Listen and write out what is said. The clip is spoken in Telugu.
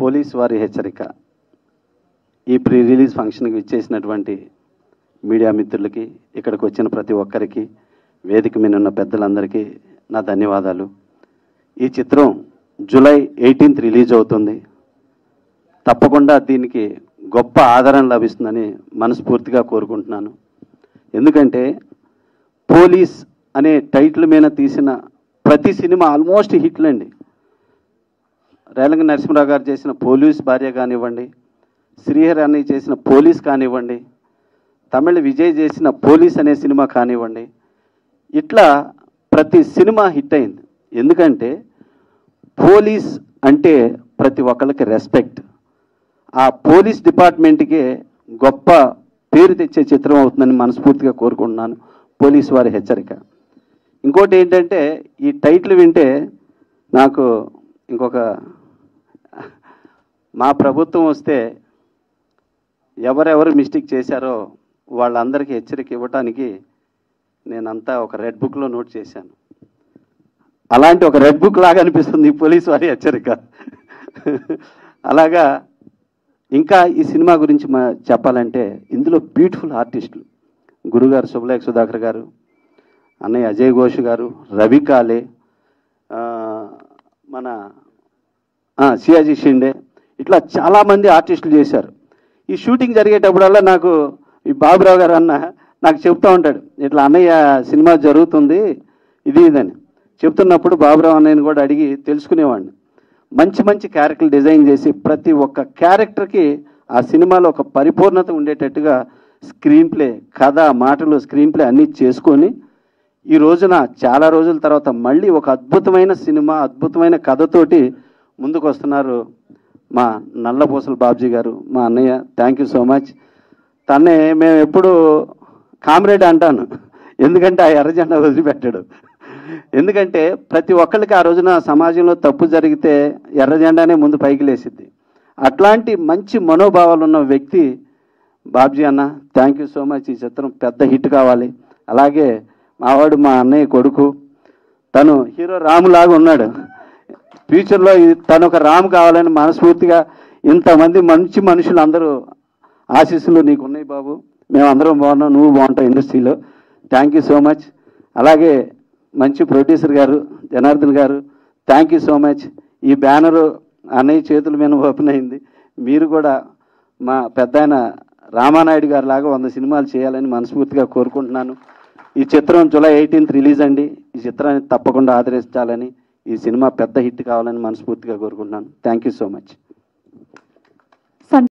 పోలీస్ వారి హెచ్చరిక ఈ ప్రీ రిలీజ్ ఫంక్షన్కి విచ్చేసినటువంటి మీడియా మిత్రులకి, ఇక్కడికి వచ్చిన ప్రతి ఒక్కరికి, వేదిక మీద ఉన్న పెద్దలందరికీ నా ధన్యవాదాలు. ఈ చిత్రం జూలై 18th రిలీజ్ అవుతుంది. తప్పకుండా దీనికి గొప్ప ఆదరణ లభిస్తుందని మనస్ఫూర్తిగా కోరుకుంటున్నాను. ఎందుకంటే పోలీస్ అనే టైటిల్ మీద తీసిన ప్రతి సినిమా ఆల్మోస్ట్ హిట్లు అండి. రేలంగి నరసింహరావు గారు చేసిన పోలీస్ భార్య కానివ్వండి, శ్రీహరి అన్నయ్య చేసిన పోలీస్ కానివ్వండి, తమిళ విజయ్ చేసిన పోలీస్ అనే సినిమా కానివ్వండి, ఇట్లా ప్రతి సినిమా హిట్ అయింది. ఎందుకంటే పోలీస్ అంటే ప్రతి ఒక్కరికి రెస్పెక్ట్. ఆ పోలీస్ డిపార్ట్మెంట్కే గొప్ప పేరు తెచ్చే చిత్రం అవుతుందని మనస్ఫూర్తిగా కోరుకుంటున్నాను. పోలీస్ వారి హెచ్చరిక. ఇంకోటి ఏంటంటే ఈ టైటిల్ వింటే నాకు ఇంకొక, మా ప్రభుత్వం వస్తే ఎవరెవరు మిస్టేక్ చేశారో వాళ్ళందరికీ హెచ్చరిక ఇవ్వటానికి నేనంతా ఒక రెడ్ బుక్లో నోట్ చేశాను. అలాంటి ఒక రెడ్ బుక్ లాగా అనిపిస్తుంది ఈ పోలీస్ వారి హెచ్చరిక. అలాగా ఇంకా ఈ సినిమా గురించి చెప్పాలంటే ఇందులో బ్యూటిఫుల్ ఆర్టిస్టులు గురుగారు శుభలేఖ సుధాకర్ గారు, అన్నయ్య అజయ్ ఘోష్ గారు, రవి కాలే, మన సియాజీ షిండే, ఇట్లా చాలామంది ఆర్టిస్టులు చేశారు. ఈ షూటింగ్ జరిగేటప్పుడల్లా నాకు ఈ బాబురావు గారు అన్న నాకు చెప్తూ ఉంటాడు, ఇట్లా అన్నయ్య సినిమా జరుగుతుంది ఇది ఇదని చెప్తున్నప్పుడు బాబురావు అన్నయ్యని కూడా అడిగి తెలుసుకునేవాడిని. మంచి మంచి క్యారెక్టర్లు డిజైన్ చేసి ప్రతి ఒక్క క్యారెక్టర్కి ఆ సినిమాలో ఒక పరిపూర్ణత ఉండేటట్టుగా స్క్రీన్ ప్లే, కథ, మాటలు, స్క్రీన్ ప్లే అన్నీ చేసుకొని ఈ రోజున చాలా రోజుల తర్వాత మళ్ళీ ఒక అద్భుతమైన సినిమా, అద్భుతమైన కథతోటి ముందుకు వస్తున్నారు మా నల్లపూసల బాబ్జీ గారు, మా అన్నయ్య. Thank you so much. తన్నే మేము ఎప్పుడు కామ్రేడ్ అంటాను, ఎందుకంటే ఆ ఎర్ర జెండా వదిలిపెట్టాడు. ఎందుకంటే ప్రతి ఒక్కరికి ఆ రోజున సమాజంలో తప్పు జరిగితే ఎర్ర జెండానే ముందు పైకి లేసిద్ది. అట్లాంటి మంచి మనోభావాలు ఉన్న వ్యక్తి బాబ్జీ అన్న. Thank you so much. ఈ చిత్రం పెద్ద హిట్ కావాలి. అలాగే మావాడు మా అన్నయ్య కొడుకు, తను హీరో రాములాగా ఉన్నాడు. ఫ్యూచర్లో తను ఒక రాము కావాలని మనస్ఫూర్తిగా ఇంతమంది మంచి మనుషులు అందరూ ఆశీస్సులు నీకు ఉన్నాయి బాబు. మేమందరం బాగున్నాం, నువ్వు బాగుంటావు ఇండస్ట్రీలో. Thank you so much. అలాగే మంచి ప్రొడ్యూసర్ గారు జనార్దన్ గారు, థ్యాంక్ యూ సో మచ్. ఈ బ్యానరు అన్నయ్య చేతుల మీద ఓపెన్ అయింది. మీరు కూడా మా పెద్ద ఆయన రామానాయుడు గారి లాగా 100 సినిమాలు చేయాలని మనస్ఫూర్తిగా కోరుకుంటున్నాను. ఈ చిత్రం జూలై 18th రిలీజ్ అండి. ఈ చిత్రాన్ని తప్పకుండా ఆదరించాలని, ఈ సినిమా పెద్ద హిట్ కావాలని మనస్ఫూర్తిగా కోరుకుంటున్నాను. Thank you so much.